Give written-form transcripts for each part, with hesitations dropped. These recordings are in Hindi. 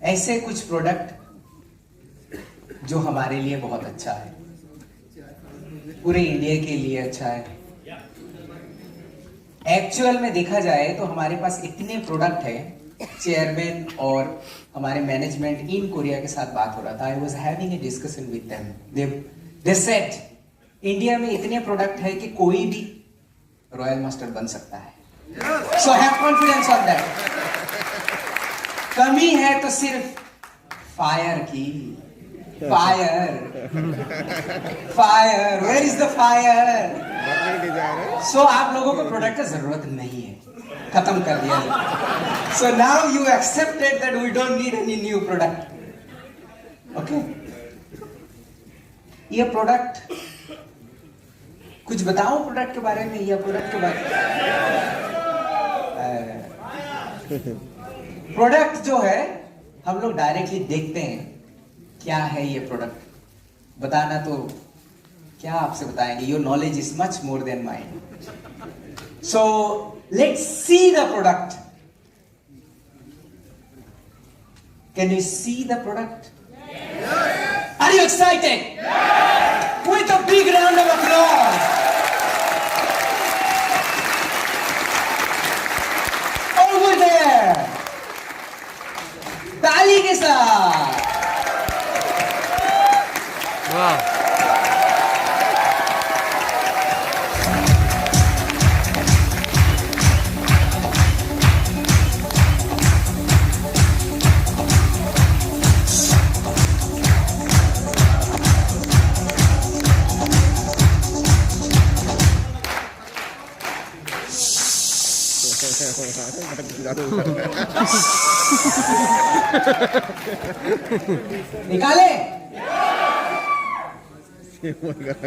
ऐसे कुछ प्रोडक्ट जो हमारे लिए बहुत अच्छा है, पूरे इंडिया के लिए अच्छा है। एक्चुअल में देखा जाए तो हमारे पास इतने प्रोडक्ट है, चेयरमैन और हमारे मैनेजमेंट इन कोरिया के साथ बात हो रहा था। I was having a discussion with them. They said India में इतने प्रोडक्ट है कि कोई भी रॉयल मास्टर बन सकता है। So have confidence on that. कमी है तो सिर्फ फायर की। Fire, fire, where is the fire? So आप लोगों को प्रोडक्ट की जरूरत नहीं है, खत्म कर दिया। So now you accepted that we don't need any new product. Okay, ये प्रोडक्ट, कुछ बताओ प्रोडक्ट के बारे में, या प्रोडक्ट के बारे में? प्रोडक्ट जो है हम लोग डायरेक्टली देखते हैं क्या है ये प्रोडक्ट, बताना तो क्या आपसे बताएंगे। Your knowledge is much more than mind. So let's see the product. Can you see the product? Are you excited? With a big round of applause. Over there. ताली के साथ। वाह। निकाले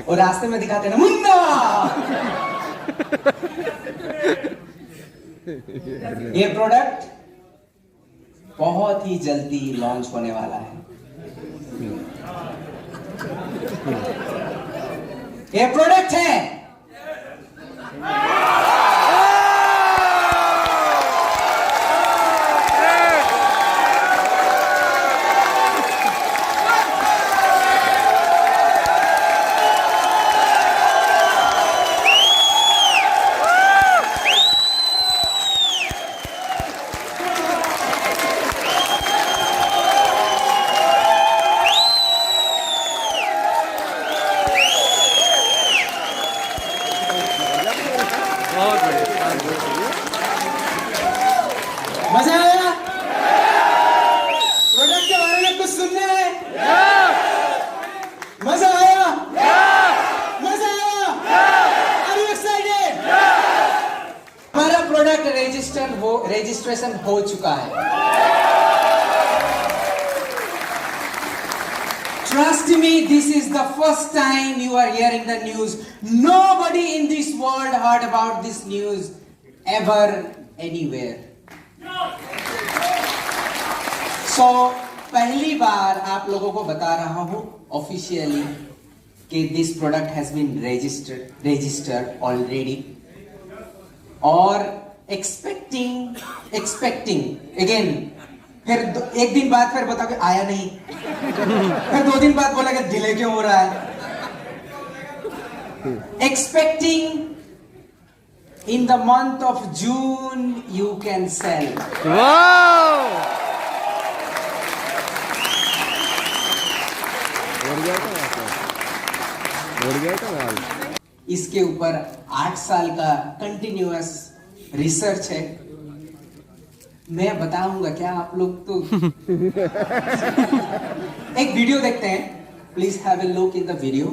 और रास्ते में दिखाते ना मुन्ना। ये प्रोडक्ट बहुत ही जल्दी लॉन्च होने वाला है। ये प्रोडक्ट है मजा आया? प्रोडक्ट के बारे में कुछ सुनना है? मजा आया? मजा आया? Are you excited? हमारा प्रोडक्ट रजिस्ट्रेशन हो चुका है। Trust me, this is the first time you are hearing the news. Nobody in this world heard about this news ever anywhere. So, पहली बार आप लोगों को बता रहा हूं ऑफिशियली कि this product has been registered already, और एक्सपेक्टिंग अगेन। फिर एक दिन बाद फिर बताओ कि आया नहीं, फिर 2 दिन बाद बोला कि डिले क्यों हो रहा है। Expecting in the month of June you can sell. Wow! इसके ऊपर 8 साल का कंटिन्यूअस रिसर्च है। मैं बताऊंगा क्या, आप लोग तो एक वीडियो देखते हैं। Please have a look in the video.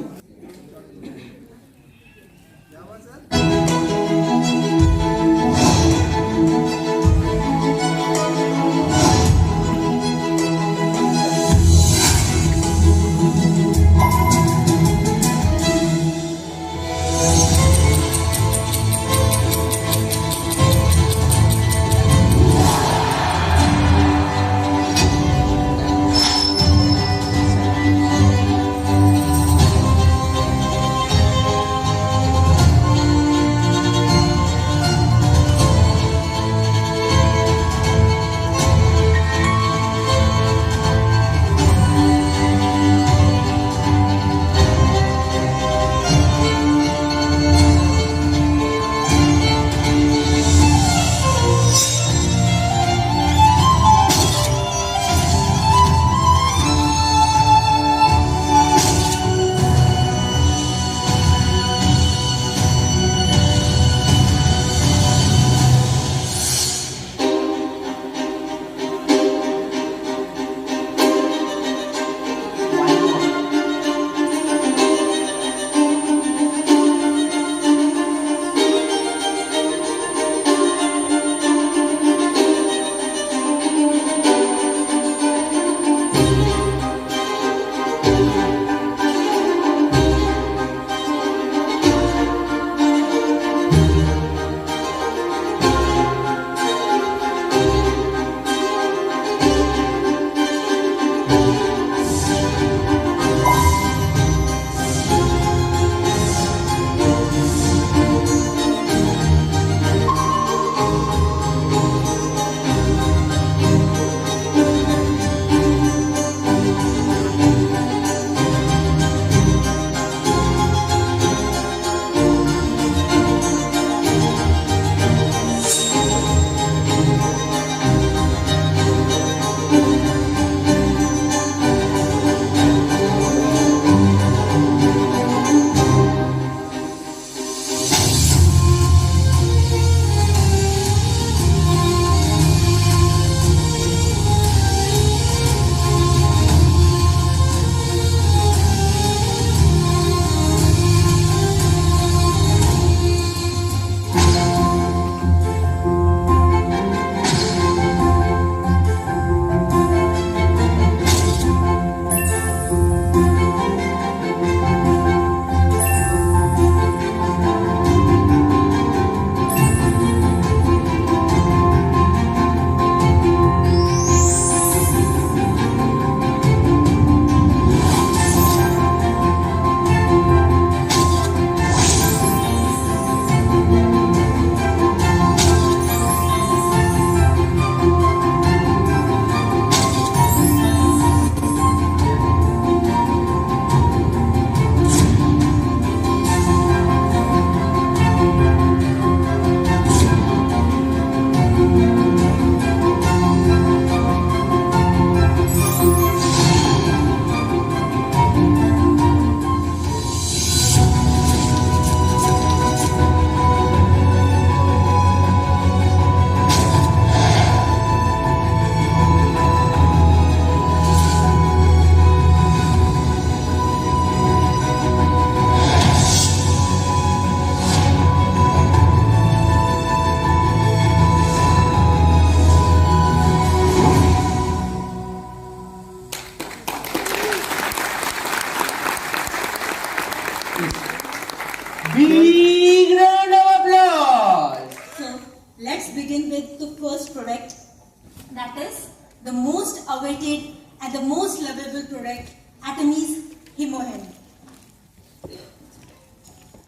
the most awaited and the most lovable product, Atomies HemoHem.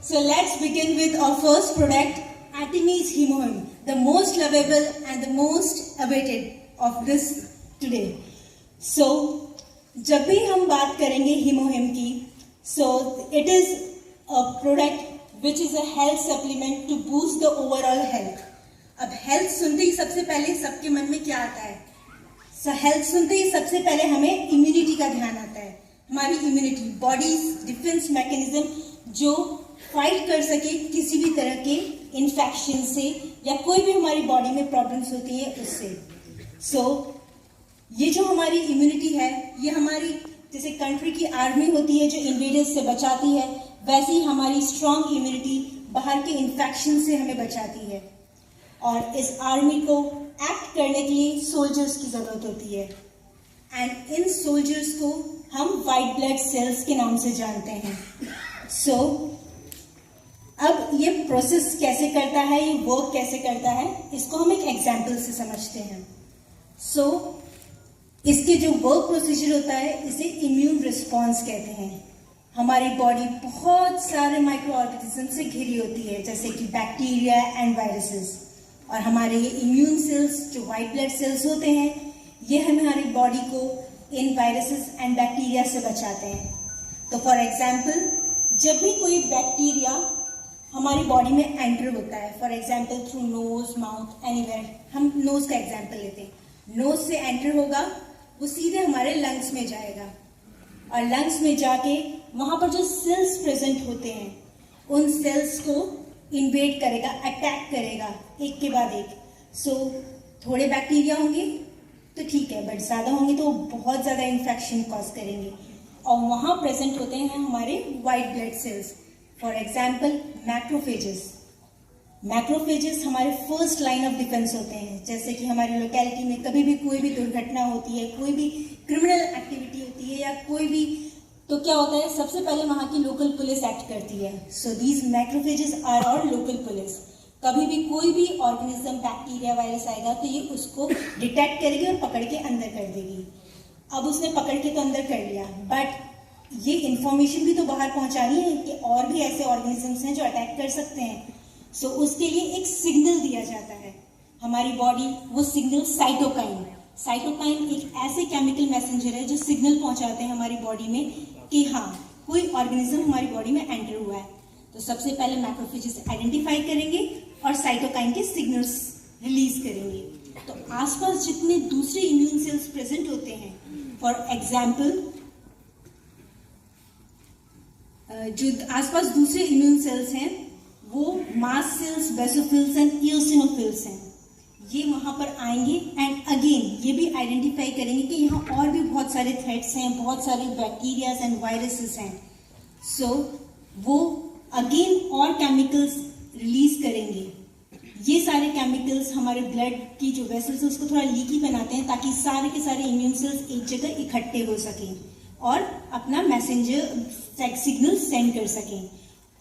So let's begin with our first product, Atomies HemoHem, the most lovable and the most awaited of this today. So जब भी हम बात करेंगे HemoHem की, so it is a product which is a health supplement to boost the overall health. अब हेल्थ सुनते ही सबसे पहले सबके मन में क्या आता है? हेल्थ सुनते ही सबसे पहले हमें इम्यूनिटी का ध्यान आता है. हमारी इम्यूनिटी, बॉडी डिफेंस मैकेनिज्म जो फाइट कर सके किसी भी तरह के इन्फेक्शन से या कोई भी हमारी बॉडी में प्रॉब्लम्स होती है उससे. सो ये जो हमारी इम्यूनिटी है, ये हमारी जैसे कंट्री की आर्मी होती है जो इन्वेडर्स से बचाती है, वैसे ही हमारी स्ट्रॉन्ग इम्यूनिटी बाहर के इन्फेक्शन से हमें बचाती है. और इस आर्मी को एक्ट करने के लिए सोल्जर्स की जरूरत होती है. एंड इन सोल्जर्स को हम वाइट ब्लड सेल्स के नाम से जानते हैं. सो अब ये प्रोसेस कैसे करता है, ये वर्क कैसे करता है, इसको हम एक एग्जाम्पल से समझते हैं. सो इसके जो वर्क प्रोसीजर होता है, इसे इम्यून रिस्पॉन्स कहते हैं. हमारी बॉडी बहुत सारे माइक्रो ऑर्गेनिज्म से घिरी होती है, जैसे कि बैक्टीरिया एंड वायरसेस. और हमारे ये इम्यून सेल्स जो वाइट ब्लड सेल्स होते हैं, ये हमारी बॉडी को इन वायरसेस एंड बैक्टीरिया से बचाते हैं. तो फॉर एग्जाम्पल, जब भी कोई बैक्टीरिया हमारी बॉडी में एंटर होता है, for example through nose, mouth, anywhere, हम नोज का एग्जाम्पल लेते हैं. नोज से एंटर होगा, वो सीधे हमारे लंग्स में जाएगा और लंग्स में जाके वहां पर जो सेल्स प्रेजेंट होते हैं, उन सेल्स को इन्वेड करेगा, अटैक करेगा एक के बाद एक. सो थोड़े बैक्टीरिया होंगे तो ठीक है, बट ज्यादा होंगे तो बहुत ज्यादा इन्फेक्शन कॉज करेंगे. और वहां प्रेजेंट होते हैं हमारे white blood cells. For example macrophages. Macrophages हमारे फर्स्ट लाइन ऑफ डिफेंस होते हैं. जैसे कि हमारी लोकेलिटी में कभी भी कोई भी दुर्घटना होती है, कोई भी क्रिमिनल एक्टिविटी होती है या कोई भी, तो क्या होता है, सबसे पहले वहां की लोकल पुलिस एक्ट करती है. So these macrophages are our local police. कभी भी कोई भी ऑर्गेनिज्म, बैक्टीरिया, वायरस आएगा तो ये उसको डिटेक्ट करेगी और पकड़ के अंदर कर देगी. अब उसने पकड़ के तो अंदर कर लिया, बट ये इंफॉर्मेशन भी तो बाहर पहुंचानी है कि और भी ऐसे ऑर्गेनिजम्स हैं जो अटैक कर सकते हैं. सो उसके लिए एक सिग्नल दिया जाता है. हमारी बॉडी वो सिग्नल साइटोकाइन एक ऐसे केमिकल मैसेंजर है जो सिग्नल पहुंचाते हैं हमारी बॉडी में कि हाँ, कोई ऑर्गेनिज्म हमारी बॉडी में एंटर हुआ है. तो सबसे पहले मैक्रोफेजेस आइडेंटिफाई करेंगे और साइटोकाइन के सिग्नल्स रिलीज करेंगे. तो आसपास जितने दूसरे इम्यून सेल्स प्रेजेंट होते हैं, फॉर एग्जाम्पल जो आसपास दूसरे इम्यून सेल्स हैं, वो mast cells, basophils and eosinophils हैं. ये वहां पर आएंगे एंड अगेन ये भी आइडेंटिफाई करेंगे कि यहाँ और भी बहुत सारे थ्रेट्स हैं, बहुत सारे बैक्टीरियाज एंड वायरसेस हैं. सो वो अगेन और केमिकल्स रिलीज करेंगे. ये सारे केमिकल्स हमारे ब्लड की जो वेसल्स है उसको थोड़ा लीकी बनाते हैं, ताकि सारे के सारे इम्यून सेल्स एक जगह इकट्ठे हो सकें और अपना मैसेंजर सिग्नल सेंड कर सकें.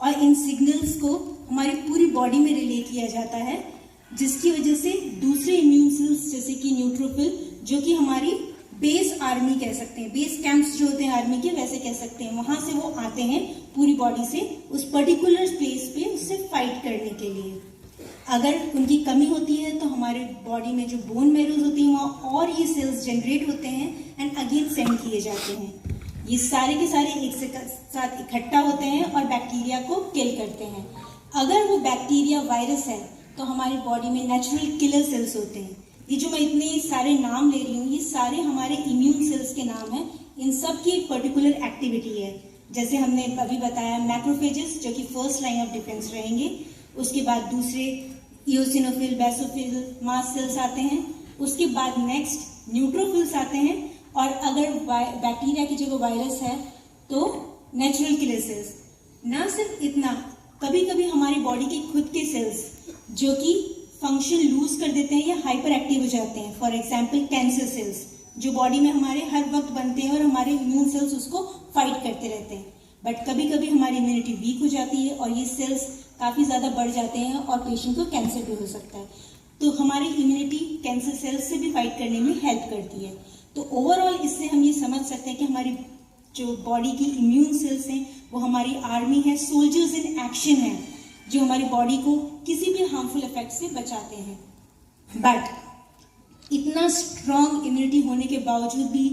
और इन सिग्नल्स को हमारी पूरी बॉडी में रिले किया जाता है, जिसकी वजह से दूसरे इम्यून सेल्स जैसे कि न्यूट्रोफिल, जो कि हमारी बेस आर्मी कह सकते हैं, बेस कैंप्स जो होते हैं आर्मी के, वैसे कह सकते हैं, वहां से वो आते हैं पूरी बॉडी से उस पर्टिकुलर प्लेस पे उससे फाइट करने के लिए. अगर उनकी कमी होती है तो हमारे बॉडी में जो बोन मैरोज होती है वहाँ और ये सेल्स जनरेट होते हैं एंड अगेन सेंड किए जाते हैं. ये सारे के सारे एक साथ इकट्ठा होते हैं और बैक्टीरिया को किल करते हैं. अगर वो बैक्टीरिया वायरस है तो हमारी बॉडी में नेचुरल किलर सेल्स होते हैं. ये जो मैं इतने सारे नाम ले रही हूँ, ये सारे हमारे इम्यून सेल्स के नाम हैं. इन सब की एक पर्टिकुलर एक्टिविटी है. जैसे हमने अभी बताया, मैक्रोफेजेस जो कि फर्स्ट लाइन ऑफ डिफेंस रहेंगे, उसके बाद दूसरे इओसिनोफिल, बेसोफिल, मास्ट सेल्स आते हैं, उसके बाद नेक्स्ट न्यूट्रोफिल्स आते हैं, और अगर बैक्टीरिया की जगह वायरस है तो नेचुरल किलर सेल्स. ना सिर्फ इतना, कभी कभी हमारी बॉडी के खुद के सेल्स जो कि फंक्शन लूज कर देते हैं या हाइपर एक्टिव हो जाते हैं. फॉर एग्जाम्पल कैंसर सेल्स जो बॉडी में हमारे हर वक्त बनते हैं और हमारे इम्यून सेल्स उसको फाइट करते रहते हैं. बट कभी कभी हमारी इम्यूनिटी वीक हो जाती है और ये सेल्स काफी ज्यादा बढ़ जाते हैं और पेशेंट को कैंसर भी हो सकता है. तो हमारी इम्यूनिटी कैंसर सेल्स से भी फाइट करने में हेल्प करती है। तो ओवरऑल इससे हम ये समझ सकते हैं कि हमारी जो बॉडी की इम्यून सेल्स हैं वो हमारी आर्मी है, सोल्जर्स इन एक्शन है, जो हमारी बॉडी को किसी भी हार्मफुल इफेक्ट से बचाते हैं। बट इतना स्ट्रॉन्ग इम्यूनिटी होने के बावजूद भी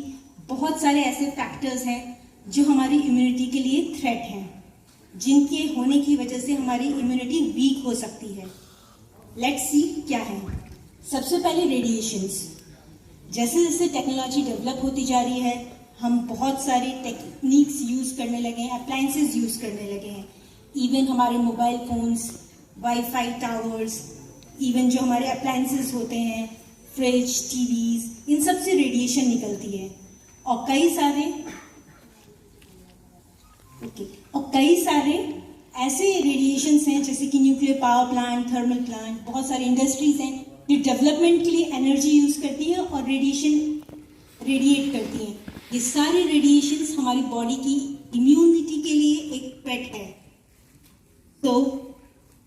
बहुत सारे ऐसे फैक्टर्स हैं जो हमारी इम्यूनिटी के लिए थ्रेट हैं, जिनके होने की वजह से हमारी इम्यूनिटी वीक हो सकती है। लेट्स सी क्या है। सबसे पहले रेडिएशंस। जैसे जैसे टेक्नोलॉजी डेवलप होती जा रही है, हम बहुत सारे टेक्निक्स यूज करने लगे हैं, अप्लायंसेस यूज करने लगे हैं। इवन हमारे mobile phones, wifi towers, even जो हमारे अप्लायंसेस होते हैं, फ्रिज, टीवीज, इन सब से रेडिएशन निकलती है। और कई सारे ऐसे रेडिएशंस हैं जैसे कि nuclear power plant, thermal plant, बहुत सारी इंडस्ट्रीज हैं जो डेवलपमेंट के लिए एनर्जी यूज करती है और रेडिएशन रेडिएट करती हैं। ये सारे रेडिएशंस हमारी बॉडी की इम्यूनिटी के लिए एक थ्रेट है, तो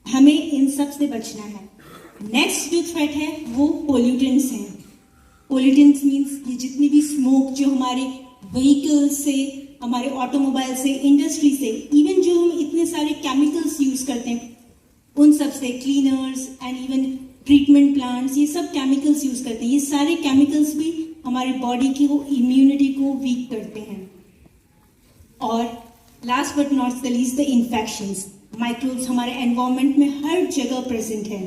हमें इन सब से बचना है। नेक्स्ट जो थ्रेट है वो पोल्यूटेंट्स हैं। पोल्यूटेंट्स मीन्स ये जितनी भी स्मोक जो हमारे व्हीकल्स से, हमारे ऑटोमोबाइल से, इंडस्ट्री से, इवन जो हम इतने सारे केमिकल्स यूज करते हैं उन सब से, cleaners and even treatment plants, ये सब केमिकल्स यूज करते हैं। ये सारे केमिकल्स भी हमारी बॉडी की वो इम्यूनिटी को वीक करते हैं। और last but not the least, the infections. Microbes हमारे एनवायरनमेंट में हर जगह प्रेजेंट है।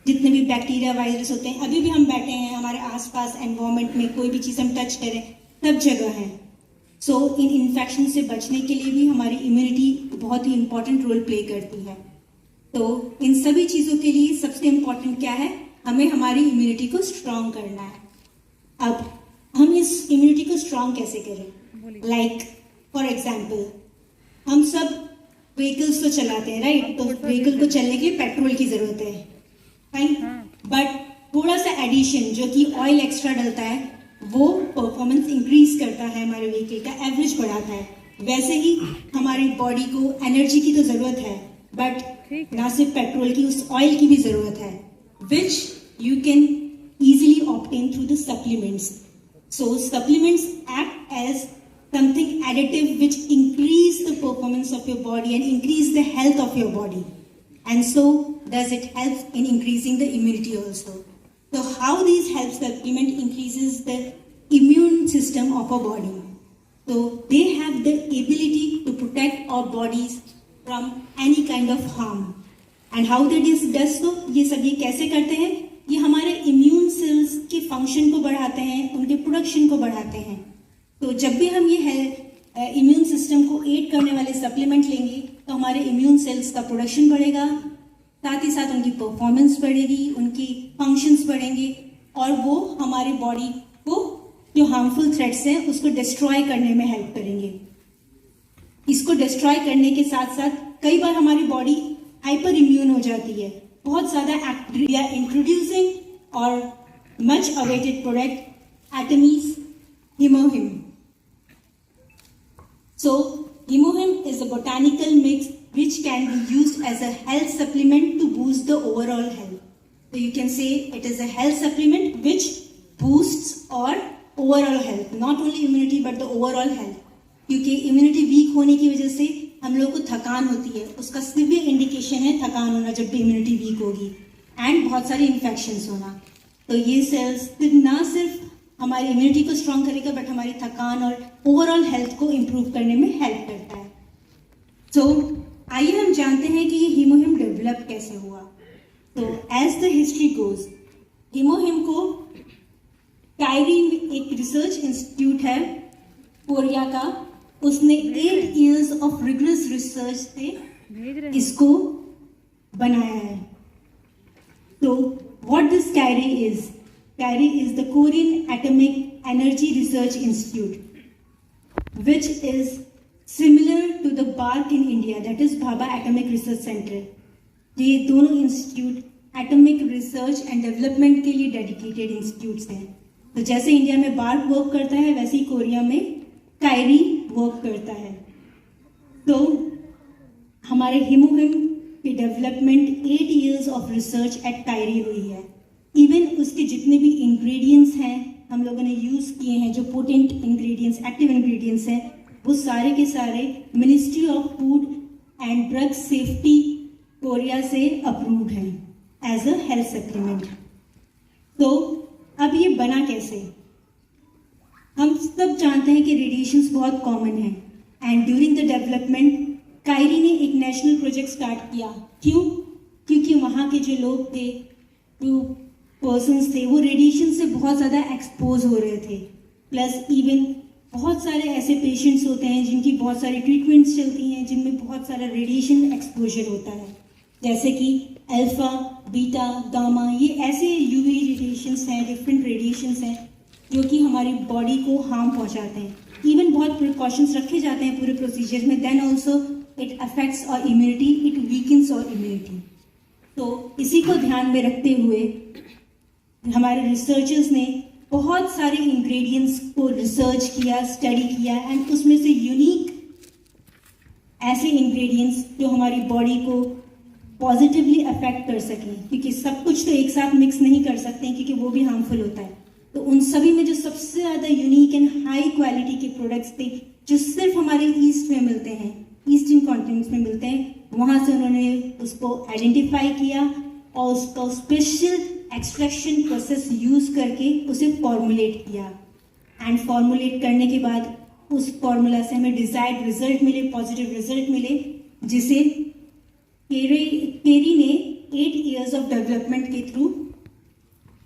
जितने भी बैक्टीरिया, वायरस होते हैं, अभी भी हम बैठे हैं हमारे आसपास एनवायरनमेंट में, कोई भी चीज हम टच करें सब जगह है। सो इन इन्फेक्शन से बचने के लिए भी हमारी इम्यूनिटी बहुत ही इंपॉर्टेंट रोल प्ले करती है। तो इन सभी चीजों के लिए सबसे इम्पॉर्टेंट क्या है, हमें हमारी इम्यूनिटी को स्ट्रांग करना है। अब हम इस इम्यूनिटी को स्ट्रांग कैसे करें? लाइक फॉर एग्जाम्पल, हम सब व्हीकल्स तो चलाते हैं, राइट? तो व्हीकल को चलने के लिए पेट्रोल की जरूरत है, फाइन। बट थोड़ा सा एडिशन जो कि ऑयल एक्स्ट्रा डलता है वो परफॉर्मेंस इंक्रीज करता है, हमारे व्हीकल का एवरेज बढ़ाता है। वैसे ही हमारी बॉडी को एनर्जी की तो जरूरत है, बट ना सिर्फ पेट्रोल की, उस ऑयल की भी जरूरत है, which you can easily obtain through the supplements. So supplements act as something additive which increase the performance of your body and increase the health of your body. And so does it help in increasing the immunity also. So how these help supplement increases the immune system of our body. So they have the ability to protect our bodies from any kind of harm. And how they does so? ये सब ये कैसे करते हैं? ये हमारे इम्यून सेल्स के फंक्शन को बढ़ाते हैं, उनके प्रोडक्शन को बढ़ाते हैं। तो जब भी हम ये इम्यून सिस्टम को एड करने वाले सप्लीमेंट लेंगे तो हमारे इम्यून सेल्स का प्रोडक्शन बढ़ेगा, साथ ही साथ उनकी परफॉर्मेंस बढ़ेगी, उनकी फंक्शंस बढ़ेंगे, और वो हमारी बॉडी को जो हार्मफुल थ्रेट्स हैं उसको डिस्ट्रॉय करने में हेल्प करेंगे। इसको डिस्ट्रॉय करने के साथ साथ कई बार हमारी बॉडी हाइपर इम्यून हो जाती है। बहुत ज्यादा we are introducing our much awaited product Atomy's HemoHIM. So HemoHIM is a botanical mix which can be used as a health supplement to boost the overall health. So you can say it is a health supplement which boosts our overall health, not only immunity but the overall health. क्योंकि इम्यूनिटी वीक होने की वजह से हम लोग को थकान होती है, उसका सिवियर इंडिकेशन है थकान होना जब भी इम्यूनिटी वीक होगी, एंड बहुत सारे इन्फेक्शंस होना। तो ये सेल्स ना सिर्फ हमारी इम्यूनिटी को स्ट्रांग करेगा बट हमारी थकान और ओवरऑल हेल्थ को इम्प्रूव करने में हेल्प करता है। तो आइए हम जानते हैं कि ये हीमोहिम डेवलप कैसे हुआ। तो एज द हिस्ट्री गोज, हीमोहिम को कायरी में एक रिसर्च इंस्टीट्यूट है कोरिया का, उसने 8 years ऑफ रिगरस रिसर्च से इसको बनाया है। तो what this KAERI is? KAERI is the Korean atomic energy research institute which is similar to the BARC in India, that is Bhabha Atomic Research Center. ये दोनों institute atomic research and development के लिए डेडिकेटेड इंस्टीट्यूट्स हैं। तो जैसे इंडिया में बार्क वर्क करता है वैसे ही कोरिया में कायरी वर्क करता है। तो हमारे हिमोहिम की development 8 years of research at KAERI हुई है। इवन उसके जितने भी इंग्रेडिएंट्स हैं हम लोगों ने यूज़ किए हैं, जो पोटेंट इंग्रेडिएंट्स, एक्टिव इंग्रेडिएंट्स हैं, वो सारे के सारे ministry of food and drug safety Korea से अप्रूव्ड हैं एज अ हेल्थ सप्लीमेंट। तो अब ये बना कैसे? हम सब जानते हैं कि रेडिएशंस बहुत कॉमन हैं and during the development Kairi ने एक नेशनल प्रोजेक्ट स्टार्ट किया। क्यों? क्योंकि वहाँ के जो लोग थे, जो पर्सन्स थे, वो रेडिएशन से बहुत ज़्यादा एक्सपोज हो रहे थे। प्लस इवन बहुत सारे ऐसे पेशेंट्स होते हैं जिनकी बहुत सारी ट्रीटमेंट्स चलती हैं जिनमें बहुत सारा रेडिएशन एक्सपोजर होता है, जैसे कि अल्फा, बीटा, गामा, ये ऐसे यूवी रेडिएशंस हैं, डिफरेंट रेडिएशंस हैं जो कि हमारी बॉडी को हार्म पहुंचाते हैं। इवन बहुत प्रिकॉशंस रखे जाते हैं पूरे प्रोसीजर में, देन ऑल्सो इट अफेक्ट्स और इम्यूनिटी, इट वीकन्स और इम्यूनिटी। तो इसी को ध्यान में रखते हुए हमारे रिसर्चर्स ने बहुत सारे इंग्रेडिएंट्स को रिसर्च किया, स्टडी किया एंड उसमें से यूनिक ऐसे इंग्रेडिएंट्स जो हमारी बॉडी को पॉजिटिवली अफेक्ट कर सकें, क्योंकि सब कुछ तो एक साथ मिक्स नहीं कर सकते क्योंकि वो भी हार्मफुल होता है। तो उन सभी में जो सबसे ज़्यादा यूनिक एंड हाई क्वालिटी के प्रोडक्ट्स थे जो सिर्फ हमारे ईस्ट में मिलते हैं, ईस्टर्न कॉन्टिनेंट में मिलते हैं, वहाँ से उन्होंने उसको आइडेंटिफाई किया और उसका स्पेशल एक्सट्रैक्शन प्रोसेस यूज़ करके उसे फॉर्मुलेट किया एंड फॉर्मुलेट करने के बाद उस फॉर्मूला से हमें डिजायर्ड रिजल्ट मिले, पॉजिटिव रिजल्ट मिले, जिसे केरी ने 8 years ऑफ डेवलपमेंट के थ्रू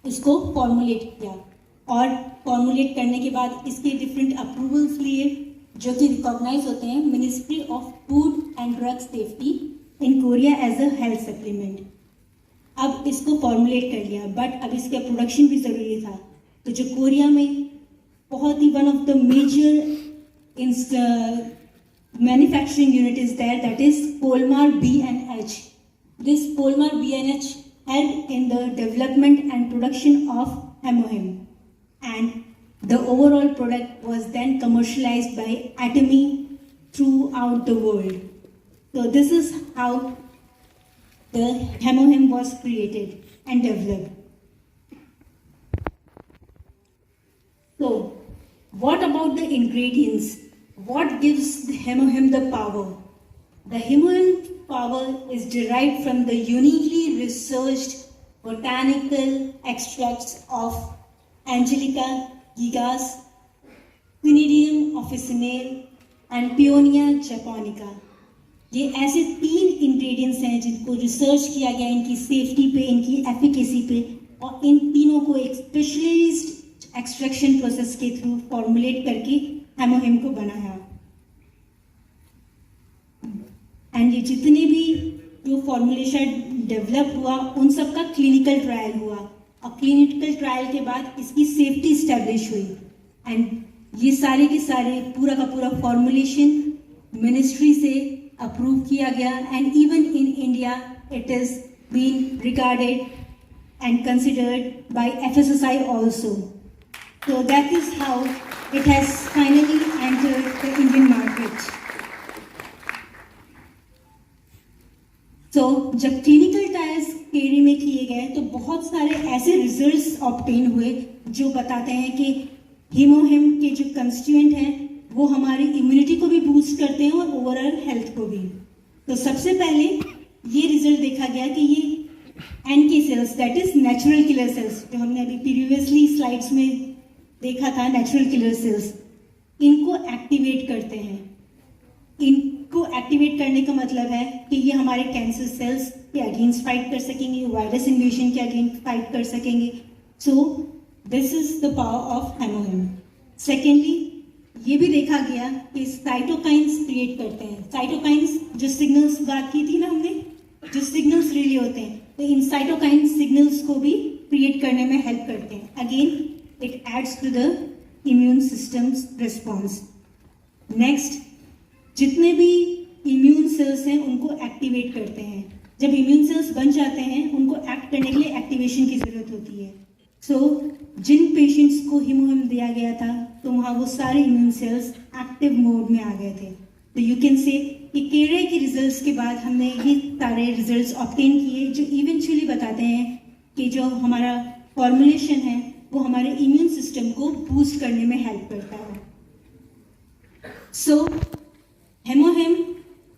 इसको फॉर्मुलेट किया और फॉर्मुलेट करने के बाद इसके डिफरेंट अप्रूवल्स लिए जो कि रिकॉग्नाइज होते हैं ministry of food and drug safety in Korea as a health supplement. अब इसको फॉर्मुलेट कर लिया बट अब इसका प्रोडक्शन भी ज़रूरी था। तो जो कोरिया में बहुत ही one of the major manufacturing unit is there, that is Polmar B&H. This Polmar B&H helped in the development and production of Hemohim, and the overall product was then commercialized by Atomy throughout the world. So this is how the Hemohim was created and developed. So what about the ingredients? What gives the Hemohim the power? The Hemohim power is derived from the uniquely researched botanical extracts of Angelica gigas, Cnidium officinale and Peonia japonica. ये ऐसे 3 इंग्रेडिएंट्स हैं जिनको रिसर्च किया गया इनकी सेफ्टी पे, इनकी एफिकेसी पे, और इन तीनों को एक स्पेशलाइज्ड एक्सट्रैक्शन प्रोसेस के थ्रू फॉर्मुलेट करके हेमोहिम को बनाया। एंड ये जितने भी जो फॉर्मुलेशन डेवलप हुआ उन सब का क्लिनिकल ट्रायल हुआ और क्लिनिकल ट्रायल के बाद इसकी सेफ्टी स्टैब्लिश हुई एंड ये सारे के सारे पूरा का पूरा फॉर्मुलेशन मिनिस्ट्री से अप्रूव किया गया and even in India it is been regarded and considered by FSSAI also. So that is how it has finally entered the Indian market. So जब क्लिनिकल ट्रायल्स केरी में किए गए तो बहुत सारे ऐसे रिजल्ट्स ऑब्टेन हुए जो बताते हैं कि हीमोहिम के जो कंस्टिट्यूएंट हैं वो हमारी इम्यूनिटी को भी बूस्ट करते हैं और ओवरऑल हेल्थ को भी। तो सबसे पहले ये रिजल्ट देखा गया कि ये NK cells, that is natural killer cells, जो हमने अभी प्रीवियसली स्लाइड्स में देखा था, नेचुरल किलर सेल्स, इनको एक्टिवेट करते हैं। इनको एक्टिवेट करने का मतलब है कि ये हमारे कैंसर सेल्स के अगेंस्ट फाइट कर सकेंगे, वायरस इन्वेजन के अगेंस्ट फाइट कर सकेंगे। So this is the power of HemoHIM. Secondly ये भी देखा गया कि साइटोकाइंस क्रिएट करते हैं। साइटोकाइंस जो सिग्नल्स बात की थी ना हमने, जो सिग्नल्स रिलीज होते हैं, तो इन साइटोकाइन सिग्नल्स को भी क्रिएट करने में हेल्प करते हैं। Again it aids to the immune systems response. Next, जितने भी इम्यून सेल्स हैं उनको एक्टिवेट करते हैं। जब इम्यून सेल्स बन जाते हैं उनको एक्ट करने के लिए एक्टिवेशन की जरूरत होती है। सो जिन पेशेंट्स को हीमोहिम दिया गया था तो वहाँ वो सारे इम्यून सेल्स एक्टिव मोड में आ गए थे। तो यू कैन से कि केरे के रिजल्ट्स के बाद हमने ये सारे रिजल्ट्स ऑब्टेन किए जो इवेंचुअली बताते हैं कि जो हमारा फॉर्मुलेशन है वो हमारे इम्यून सिस्टम को बूस्ट करने में हेल्प करता है. So, HemoHim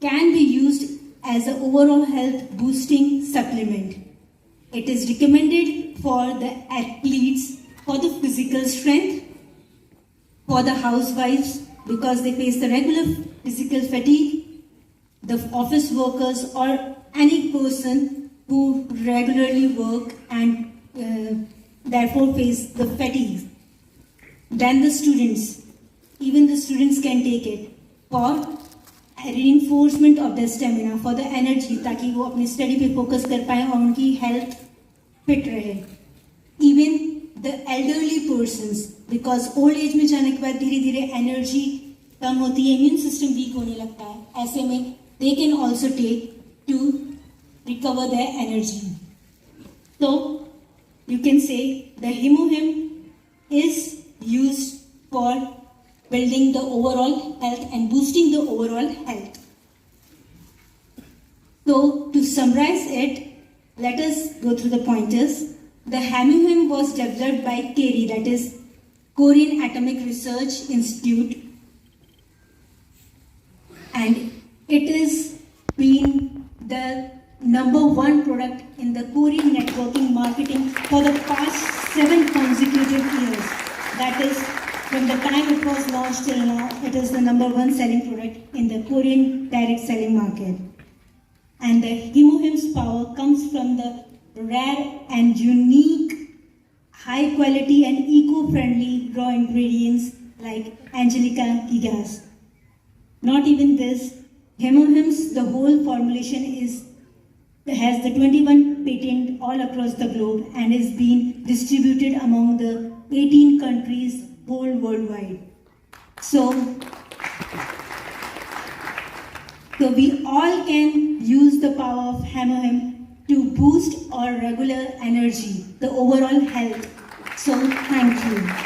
can be used as an overall health boosting supplement. It is recommended for the athletes for the physical strength, for the housewives because they face the regular physical fatigue, the office workers or any person who regularly work and therefore face the fatigue. Then the students, even the students can take it for reinforcement of their stamina, for the energy, ताकि वो अपने स्टडी पे फोकस कर पाए और उनकी हेल्थ फिट रहे. Even the elderly persons, because old age में जाने के बाद धीरे धीरे एनर्जी कम होती है, इम्यून सिस्टम वीक होने लगता है, ऐसे में they can also take to recover their energy. So you can say the HemoHim is used for building the overall health and boosting the overall health. So to summarize it, let us go through the pointers. The HemoHim was developed by KARI, that is Korean Atomic Research Institute, and it is been the #1 product in the Korean networking marketing for the past 7 consecutive years. That is, from the time it was launched till now, it is the #1 selling product in the Korean direct selling market. And the HemoHim's power comes from the rare and unique, high quality and eco-friendly raw ingredients like Angelica gigas. Not even this, HemoHim's the whole formulation has the 21 patent all across the globe and is being distributed among the 18 countries whole worldwide. So we all can use the power of HemoHim to boost our regular energy, the overall health. So thank you.